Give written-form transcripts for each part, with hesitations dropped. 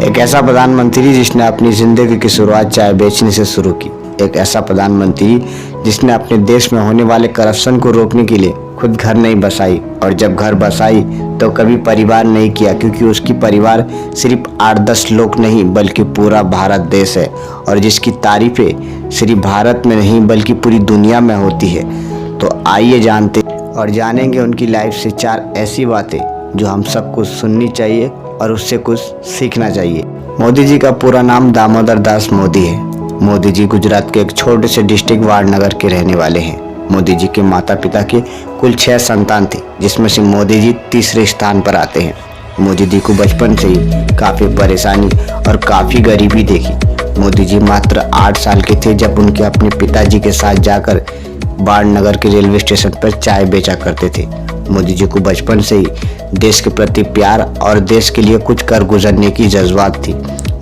एक ऐसा प्रधानमंत्री जिसने अपनी जिंदगी की शुरुआत चाय बेचने से शुरू की। एक ऐसा प्रधानमंत्री जिसने अपने देश में होने वाले करप्शन को रोकने के लिए खुद घर नहीं बसाई, और जब घर बसाई तो कभी परिवार नहीं किया, क्योंकि उसकी परिवार सिर्फ 8-10 लोग नहीं बल्कि पूरा भारत देश है, और जिसकी तारीफें सिर्फ भारत में नहीं बल्कि पूरी दुनिया में होती है। तो आइए जानते और जानेंगे उनकी लाइफ से 4 ऐसी बातें जो हम सबको सुननी चाहिए और उससे कुछ सीखना चाहिए। मोदी जी का पूरा नाम दामोदर दास मोदी है। मोदी जी गुजरात के एक छोटे से डिस्ट्रिक्ट वाडनगर के रहने वाले हैं। मोदी जी के माता पिता के कुल 6 संतान थे, जिसमें से मोदी जी तीसरे स्थान पर आते हैं। मोदी जी को बचपन से ही काफ़ी परेशानी और काफ़ी गरीबी देखी। मोदी जी मात्र 8 साल के थे जब उनके अपने पिताजी के साथ जाकर वाडनगर के रेलवे स्टेशन पर चाय बेचा करते थे। मोदी जी को बचपन से ही देश के प्रति प्यार और देश के लिए कुछ कर गुजरने की जज्बात थी।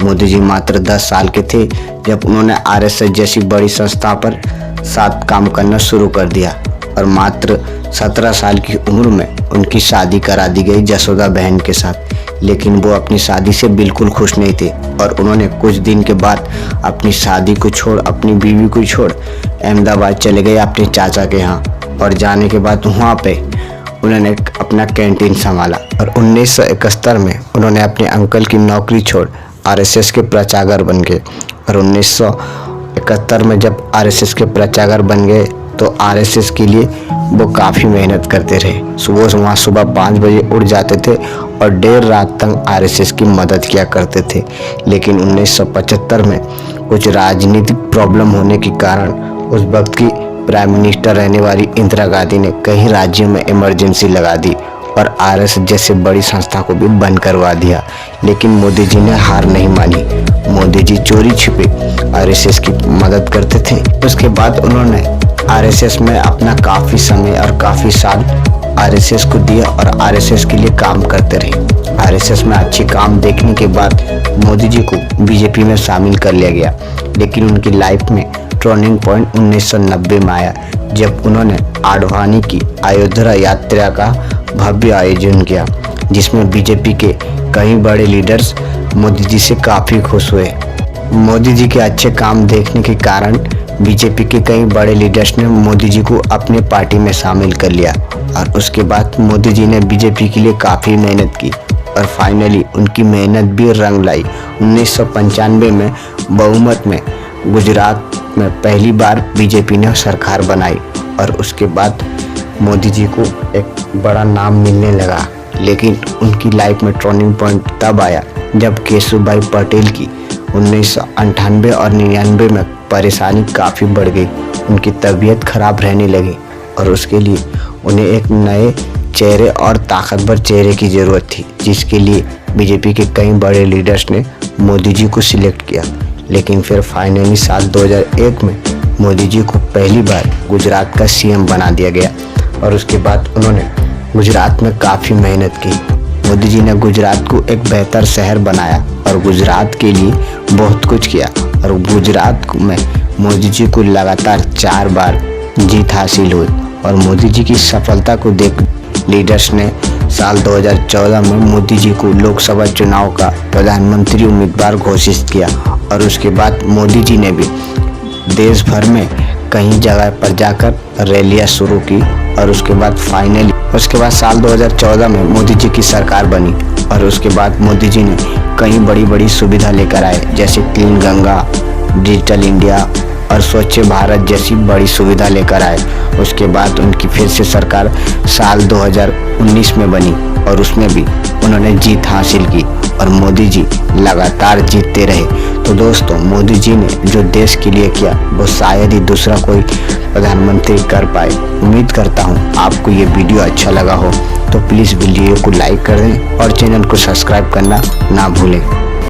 मोदी जी मात्र 10 साल के थे जब उन्होंने आरएसएस जैसी बड़ी संस्था पर साथ काम करना शुरू कर दिया, और मात्र 17 साल की उम्र में उनकी शादी करा दी गई जसोदा बहन के साथ। लेकिन वो अपनी शादी से बिल्कुल खुश नहीं थे, और उन्होंने कुछ दिन के बाद अपनी शादी को छोड़, अपनी बीवी को छोड़ अहमदाबाद चले गए अपने चाचा के यहाँ, और जाने के बाद वहाँ पे उन्होंने अपना कैंटीन संभाला। और 1971 में उन्होंने अपने अंकल की नौकरी छोड़ आरएसएस के प्रचारक बन गए। और 1971 में जब आरएसएस के प्रचारक बन गए तो आरएसएस के लिए वो काफ़ी मेहनत करते रहे। सुबह 5 बजे उठ जाते थे और देर रात तक आरएसएस की मदद किया करते थे। लेकिन 1975 में कुछ राजनीतिक प्रॉब्लम होने के कारण उस वक्त की प्राइम मिनिस्टर रहने वाली इंदिरा गांधी ने कई राज्यों में इमरजेंसी लगा दी और आरएसएस जैसे बड़ी संस्था को भी बंद करवा दिया। लेकिन मोदी जी ने हार नहीं मानी। मोदी जी चोरी छिपे आरएसएस की मदद करते थे। उसके बाद उन्होंने आरएसएस में अपना काफ़ी समय और काफ़ी साल आरएसएस को दिया और आरएसएस के लिए काम करते रहे। आरएसएस में अच्छे काम देखने के बाद मोदी जी को बीजेपी में शामिल कर लिया गया। लेकिन उनकी लाइफ में टर्निंग पॉइंट 1990 में आया, जब उन्होंने आडवाणी की अयोध्या यात्रा का भव्य आयोजन किया, जिसमें बीजेपी के कई बड़े लीडर्स मोदी जी से काफ़ी खुश हुए। मोदी जी के अच्छे काम देखने के कारण बीजेपी के कई बड़े लीडर्स ने मोदी जी को अपने पार्टी में शामिल कर लिया, और उसके बाद मोदी जी ने बीजेपी के लिए काफ़ी मेहनत की और फाइनली उनकी मेहनत भी रंग लाई। 1995 में बहुमत में गुजरात में पहली बार बीजेपी ने सरकार बनाई, और उसके बाद मोदी जी को एक बड़ा नाम मिलने लगा। लेकिन उनकी लाइफ में टर्निंग पॉइंट तब आया जब केशुभाई पटेल की 1998 और 99 में परेशानी काफ़ी बढ़ गई। उनकी तबीयत खराब रहने लगी, और उसके लिए उन्हें एक नए चेहरे और ताकतवर चेहरे की ज़रूरत थी, जिसके लिए बीजेपी के कई बड़े लीडर्स ने मोदी जी को सिलेक्ट किया। लेकिन फिर फाइनली साल 2001 में मोदी जी को पहली बार गुजरात का सीएम बना दिया गया, और उसके बाद उन्होंने गुजरात में काफ़ी मेहनत की। मोदी जी ने गुजरात को एक बेहतर शहर बनाया और गुजरात के लिए बहुत कुछ किया, और गुजरात में मोदी जी को लगातार 4 बार जीत हासिल हुई। और मोदी जी की सफलता को देख लीडर्स ने साल 2014 में मोदी जी को लोकसभा चुनाव का प्रधानमंत्री उम्मीदवार घोषित किया, और उसके बाद मोदी जी ने भी देश भर में कई जगह पर जाकर रैलियां शुरू की। और उसके बाद साल 2014 में मोदी जी की सरकार बनी, और उसके बाद मोदी जी ने कई बड़ी सुविधा लेकर आए, जैसे क्लीन गंगा, डिजिटल इंडिया और स्वच्छ भारत जैसी बड़ी सुविधा लेकर आए। उसके बाद उनकी फिर से सरकार साल 2019 में बनी, और उसमें भी उन्होंने जीत हासिल की, और मोदी जी लगातार जीतते रहे। तो दोस्तों, मोदी जी ने जो देश के लिए किया वो शायद ही दूसरा कोई प्रधानमंत्री कर पाए। उम्मीद करता हूँ आपको ये वीडियो अच्छा लगा हो, तो प्लीज़ वीडियो को लाइक कर दें और चैनल को सब्सक्राइब करना ना भूलें।